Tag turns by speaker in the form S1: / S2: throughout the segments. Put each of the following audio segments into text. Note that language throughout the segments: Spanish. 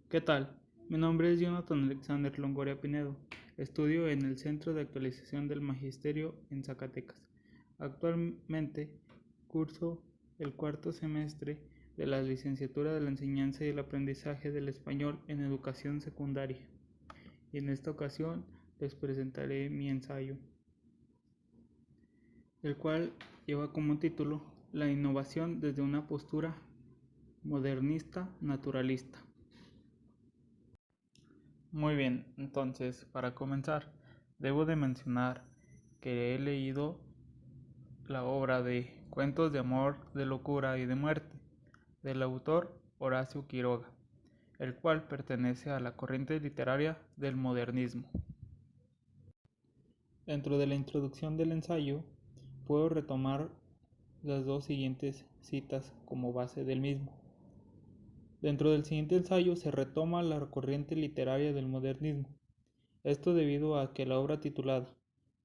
S1: ¿Qué tal? Mi nombre es Jonathan Alexander Longoria Pinedo. Estudio en el Centro de Actualización del Magisterio en Zacatecas. Actualmente curso el cuarto semestre de la licenciatura de la enseñanza y el aprendizaje del español en educación secundaria. Y en esta ocasión les presentaré mi ensayo, el cual lleva como título La innovación desde una postura modernista naturalista. Muy bien, entonces, para comenzar, debo de mencionar que he leído la obra de Cuentos de amor, de locura y de muerte, del autor Horacio Quiroga, el cual pertenece a la corriente literaria del modernismo. Dentro de la introducción del ensayo, puedo retomar las dos siguientes citas como base del mismo. Dentro del siguiente ensayo se retoma la corriente literaria del modernismo. Esto debido a que la obra titulada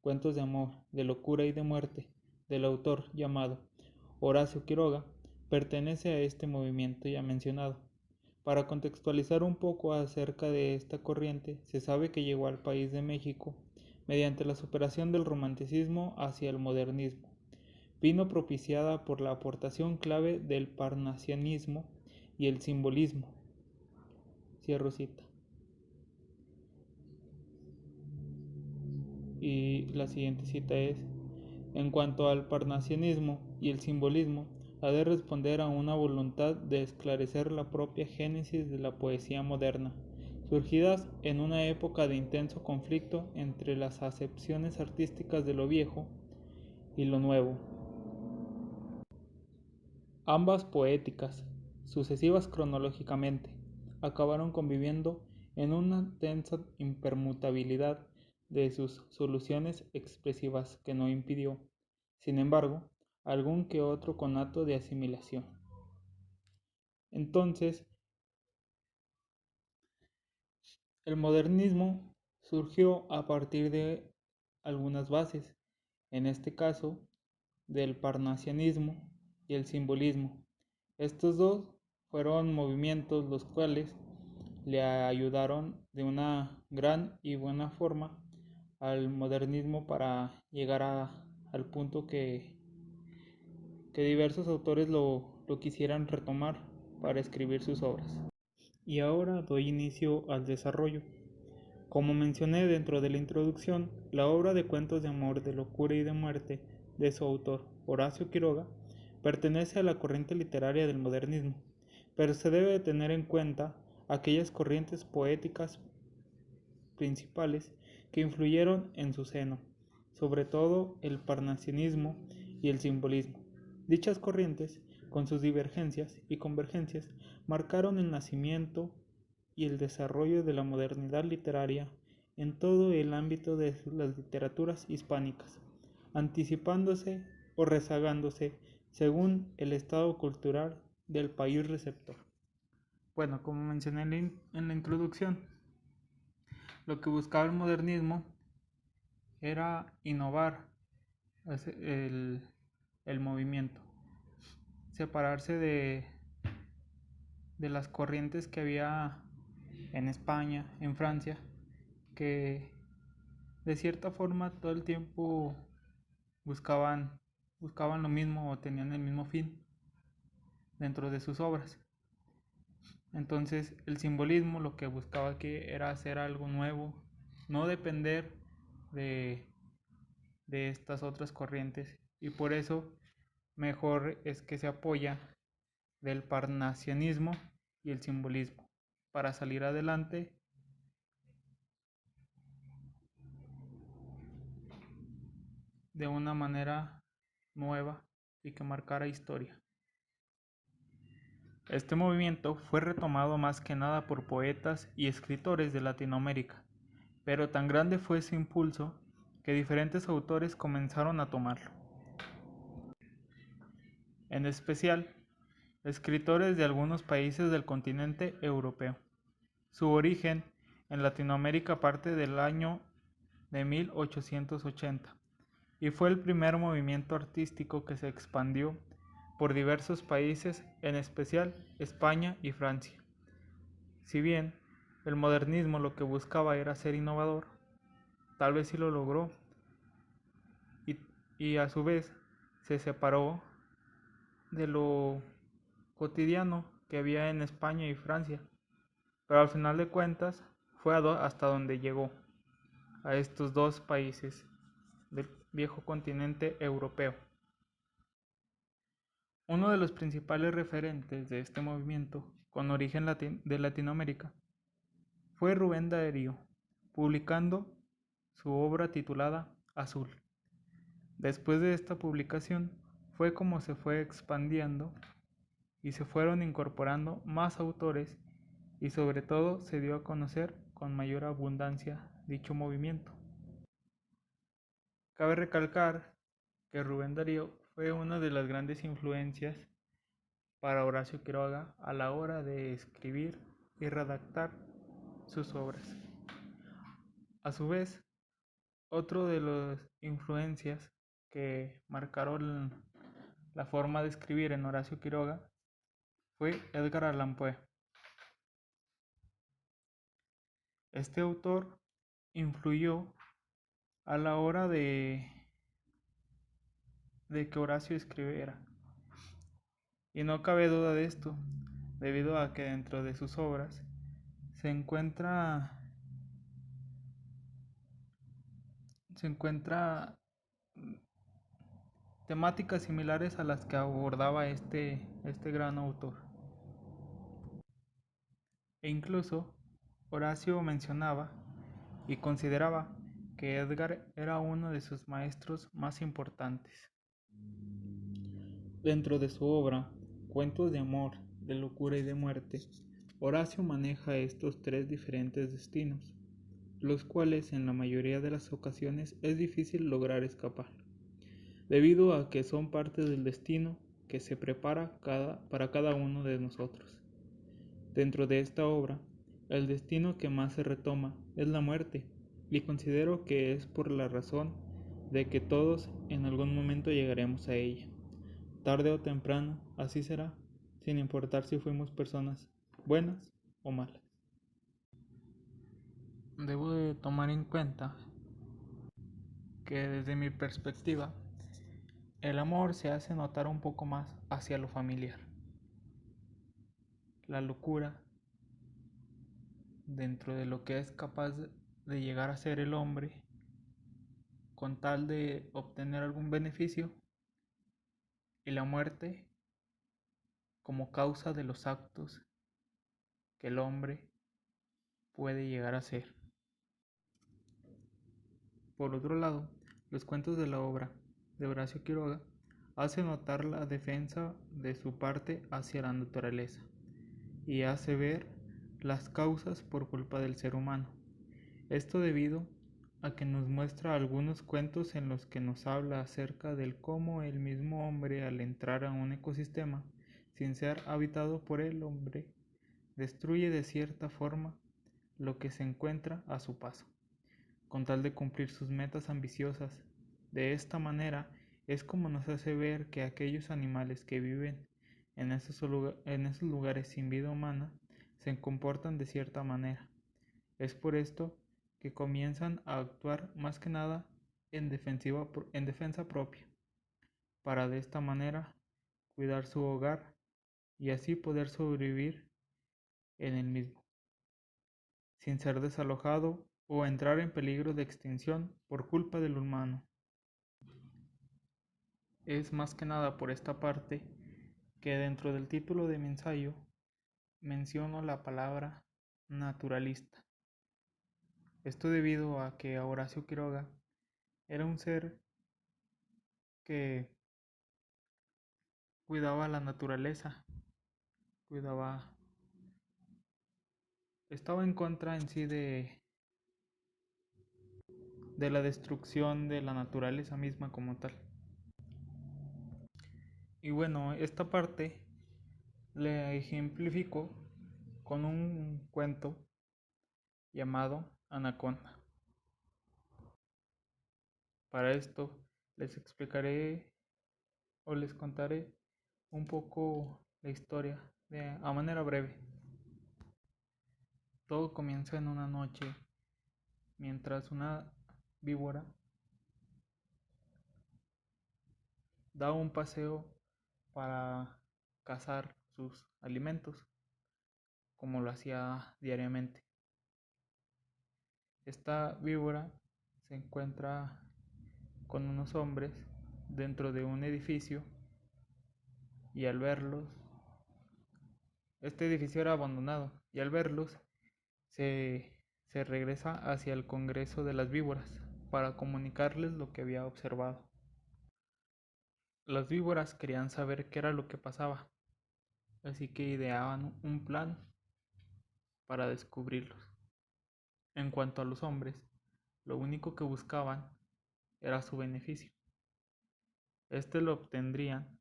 S1: Cuentos de amor, de locura y de muerte, del autor llamado Horacio Quiroga, pertenece a este movimiento ya mencionado. Para contextualizar un poco acerca de esta corriente, se sabe que llegó al país de México mediante la superación del romanticismo hacia el modernismo. Vino propiciada por la aportación clave del parnasianismo y el simbolismo. Cierro cita. Y la siguiente cita es: en cuanto al parnasianismo y el simbolismo, ha de responder a una voluntad de esclarecer la propia génesis de la poesía moderna, surgidas en una época de intenso conflicto entre las acepciones artísticas de lo viejo y lo nuevo. Ambas poéticas, sucesivas cronológicamente, acabaron conviviendo en una tensa impermutabilidad de sus soluciones expresivas que no impidió, sin embargo, algún que otro conato de asimilación. Entonces, el modernismo surgió a partir de algunas bases, en este caso, del parnasianismo y el simbolismo. Estos dos fueron movimientos los cuales le ayudaron de una gran y buena forma al modernismo para llegar al punto que diversos autores lo quisieran retomar para escribir sus obras. Y ahora doy inicio al desarrollo. Como mencioné dentro de la introducción, la obra de Cuentos de amor, de locura y de muerte de su autor, Horacio Quiroga, pertenece a la corriente literaria del modernismo, pero se debe tener en cuenta aquellas corrientes poéticas principales que influyeron en su seno, sobre todo el parnasianismo y el simbolismo. Dichas corrientes, con sus divergencias y convergencias, marcaron el nacimiento y el desarrollo de la modernidad literaria en todo el ámbito de las literaturas hispánicas, anticipándose o rezagándose según el estado cultural del país receptor. Bueno, como mencioné en la introducción, lo que buscaba el modernismo era innovar el, el movimiento, separarse de las corrientes que había en España, en Francia, que de cierta forma todo el tiempo buscaban, buscaban lo mismo o tenían el mismo fin dentro de sus obras. Entonces el simbolismo lo que buscaba que era hacer algo nuevo, no depender de, de estas otras corrientes, y por eso mejor es que se apoya del parnasianismo y el simbolismo para salir adelante de una manera nueva y que marcara historia. Este movimiento fue retomado más que nada por poetas y escritores de Latinoamérica, pero tan grande fue su impulso que diferentes autores comenzaron a tomarlo. En especial, escritores de algunos países del continente europeo. Su origen en Latinoamérica parte del año de 1880 y fue el primer movimiento artístico que se expandió por diversos países, en especial España y Francia, Si bien el modernismo lo que buscaba era ser innovador, tal vez sí lo logró, y, y a su vez se separó de lo cotidiano que había en España y Francia, pero al final de cuentas fue hasta donde llegó, a estos dos países del viejo continente europeo. Uno de los principales referentes de este movimiento, con origen de Latinoamérica, fue Rubén Darío, publicando su obra titulada Azul. Después de esta publicación fue como se fue expandiendo y se fueron incorporando más autores y sobre todo se dio a conocer con mayor abundancia dicho movimiento. Cabe recalcar que Rubén Darío fue una de las grandes influencias para Horacio Quiroga a la hora de escribir y redactar sus obras. A su vez, otro de las influencias que marcaron la forma de escribir en Horacio Quiroga fue Edgar Allan Poe. Este autor influyó a la hora de que Horacio escribiera. Y no cabe duda de esto, debido a que dentro de sus obras se encuentra temáticas similares a las que abordaba este gran autor. E incluso Horacio mencionaba y consideraba que Edgar era uno de sus maestros más importantes. Dentro de su obra, Cuentos de amor, de locura y de muerte, Horacio maneja estos tres diferentes destinos, los cuales en la mayoría de las ocasiones es difícil lograr escapar, debido a que son parte del destino que se prepara para cada uno de nosotros. Dentro de esta obra, el destino que más se retoma es la muerte, y considero que es por la razón de que todos en algún momento llegaremos a ella. Tarde o temprano, así será, sin importar si fuimos personas buenas o malas. Debo de tomar en cuenta que desde mi perspectiva, el amor se hace notar un poco más hacia lo familiar. La locura, dentro de lo que es capaz de llegar a ser el hombre, con tal de obtener algún beneficio, y la muerte como causa de los actos que el hombre puede llegar a hacer. Por otro lado, los cuentos de la obra de Horacio Quiroga hacen notar la defensa de su parte hacia la naturaleza y hace ver las causas por culpa del ser humano. Esto debido a que nos muestra algunos cuentos en los que nos habla acerca del cómo el mismo hombre, al entrar a un ecosistema sin ser habitado por el hombre, destruye de cierta forma lo que se encuentra a su paso, con tal de cumplir sus metas ambiciosas. De esta manera es como nos hace ver que aquellos animales que viven en esos lugares sin vida humana se comportan de cierta manera. Es por esto que comienzan a actuar más que nada en defensa propia, para de esta manera cuidar su hogar y así poder sobrevivir en el mismo, sin ser desalojado o entrar en peligro de extinción por culpa del humano. Es más que nada por esta parte que dentro del título de mi ensayo menciono la palabra naturalista. Esto debido a que Horacio Quiroga era un ser que cuidaba la naturaleza, cuidaba, estaba en contra en sí de la destrucción de la naturaleza misma como tal. Y bueno, esta parte le ejemplifico con un cuento llamado Anaconda. Para esto les explicaré o les contaré un poco la historia a manera breve. Todo comienza en una noche mientras una víbora da un paseo para cazar sus alimentos, como lo hacía diariamente. Esta víbora se encuentra con unos hombres dentro de un edificio y al verlos, este edificio era abandonado y al verlos se regresa hacia el Congreso de las Víboras para comunicarles lo que había observado. Las víboras querían saber qué era lo que pasaba, así que ideaban un plan para descubrirlos. En cuanto a los hombres, lo único que buscaban era su beneficio. Este lo obtendrían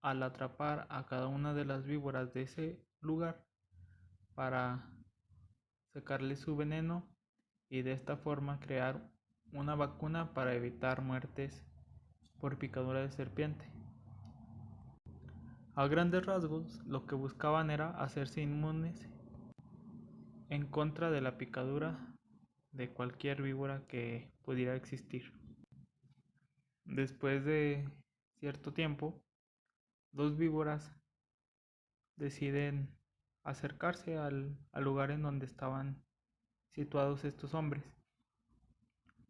S1: al atrapar a cada una de las víboras de ese lugar para sacarle su veneno y de esta forma crear una vacuna para evitar muertes por picadura de serpiente. A grandes rasgos, lo que buscaban era hacerse inmunes en contra de la picadura de cualquier víbora que pudiera existir. Después de cierto tiempo, dos víboras deciden acercarse al lugar en donde estaban situados estos hombres,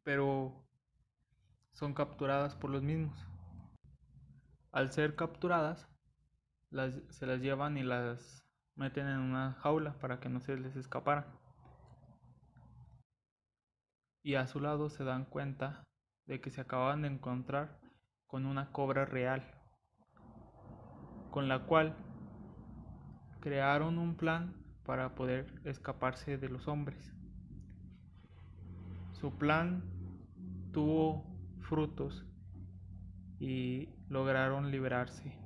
S1: pero son capturadas por los mismos. Al ser capturadas, se las llevan y las meten en una jaula para que no se les escaparan. Y a su lado se dan cuenta de que se acaban de encontrar con una cobra real, con la cual crearon un plan para poder escaparse de los hombres. Su plan tuvo frutos y lograron liberarse.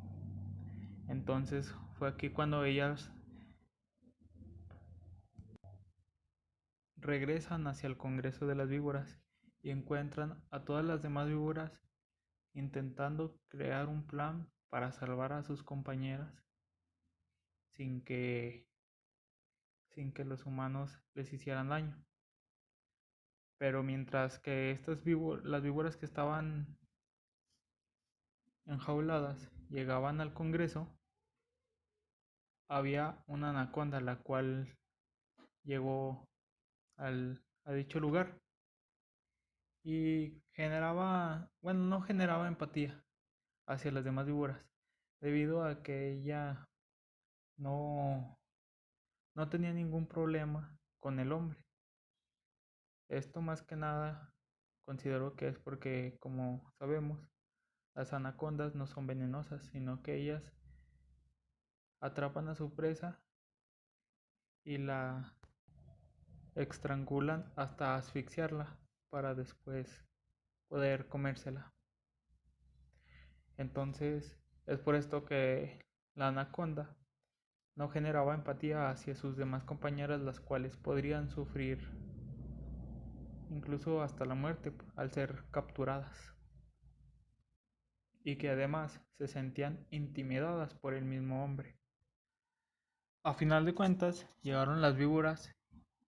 S1: Entonces fue aquí cuando ellas regresan hacia el Congreso de las Víboras y encuentran a todas las demás víboras intentando crear un plan para salvar a sus compañeras sin que, sin que los humanos les hicieran daño. Pero mientras que las víboras que estaban enjauladas llegaban al Congreso, había una anaconda la cual llegó a dicho lugar y no generaba empatía hacia las demás víboras, debido a que ella no, no tenía ningún problema con el hombre. Esto más que nada considero que es porque, como sabemos, las anacondas no son venenosas, sino que ellas atrapan a su presa y la estrangulan hasta asfixiarla para después poder comérsela. Entonces es por esto que la anaconda no generaba empatía hacia sus demás compañeras, las cuales podrían sufrir incluso hasta la muerte al ser capturadas, y que además se sentían intimidadas por el mismo hombre. A final de cuentas llegaron las víboras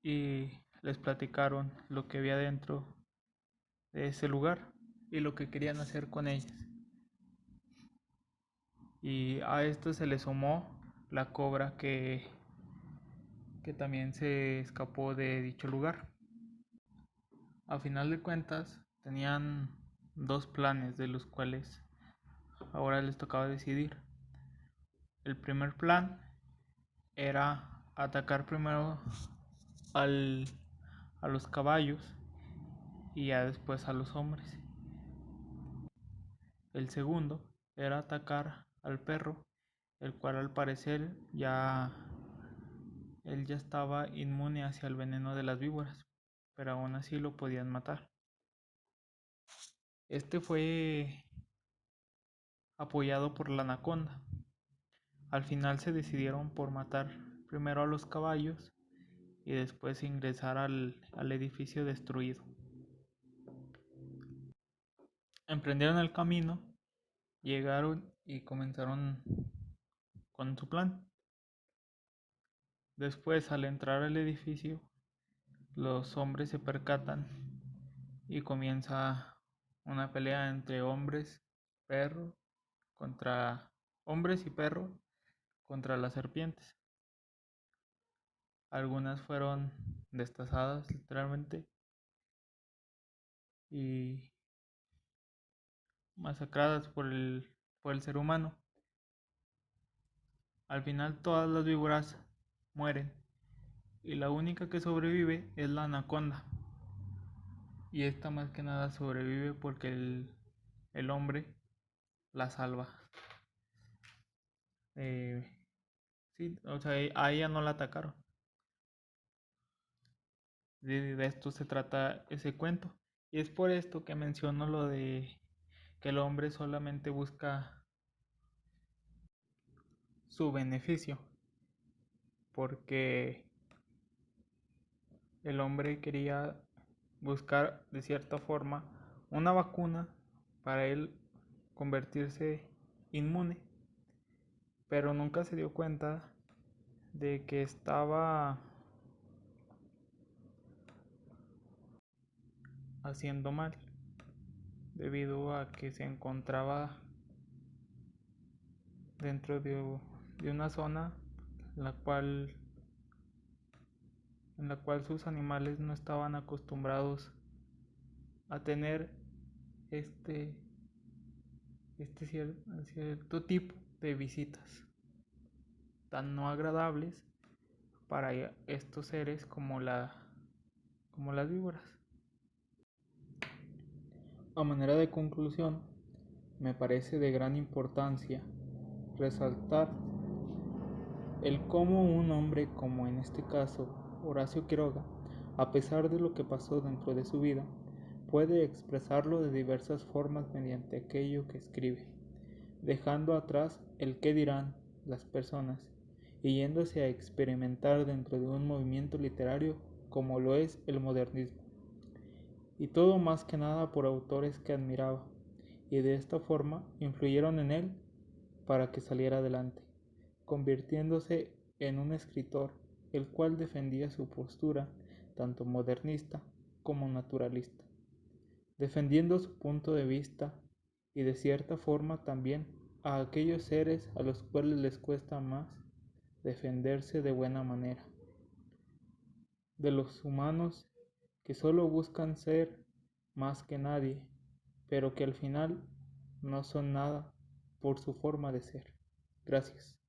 S1: y les platicaron lo que había dentro de ese lugar y lo que querían hacer con ellas. Y a esto se le sumó la cobra que también se escapó de dicho lugar. A final de cuentas tenían dos planes de los cuales ahora les tocaba decidir. El primer plan era atacar primero al, a los caballos y ya después a los hombres. El segundo era atacar al perro, el cual al parecer él ya estaba inmune hacia el veneno de las víboras, pero aún así lo podían matar. Este fue apoyado por la anaconda. Al final se decidieron por matar primero a los caballos y después ingresar al edificio destruido. Emprendieron el camino, llegaron y comenzaron con su plan. Después, al entrar al edificio, los hombres se percatan y comienza una pelea entre perro, contra hombres y perro contra las serpientes. Algunas fueron destazadas literalmente y masacradas por el ser humano. Al final todas las víboras mueren y la única que sobrevive es la anaconda. Y esta más que nada sobrevive porque el hombre la salva. Eh, sí, o sea, a ella no la atacaron. De esto se trata ese cuento. Y es por esto que menciono lo de que el hombre solamente busca su beneficio. Porque el hombre quería buscar de cierta forma una vacuna para él convertirse inmune. Pero nunca se dio cuenta de que estaba haciendo mal debido a que se encontraba dentro de una zona en en la cual sus animales no estaban acostumbrados a tener este, cierto tipo de visitas tan no agradables para estos seres como las víboras. A manera de conclusión, me parece de gran importancia resaltar el cómo un hombre como en este caso Horacio Quiroga, a pesar de lo que pasó dentro de su vida, puede expresarlo de diversas formas mediante aquello que escribe, dejando atrás el qué dirán las personas y yéndose a experimentar dentro de un movimiento literario como lo es el modernismo, y todo más que nada por autores que admiraba, y de esta forma influyeron en él para que saliera adelante, convirtiéndose en un escritor el cual defendía su postura tanto modernista como naturalista, defendiendo su punto de vista y de cierta forma también a aquellos seres a los cuales les cuesta más defenderse de buena manera, de los humanos que solo buscan ser más que nadie, pero que al final no son nada por su forma de ser. Gracias.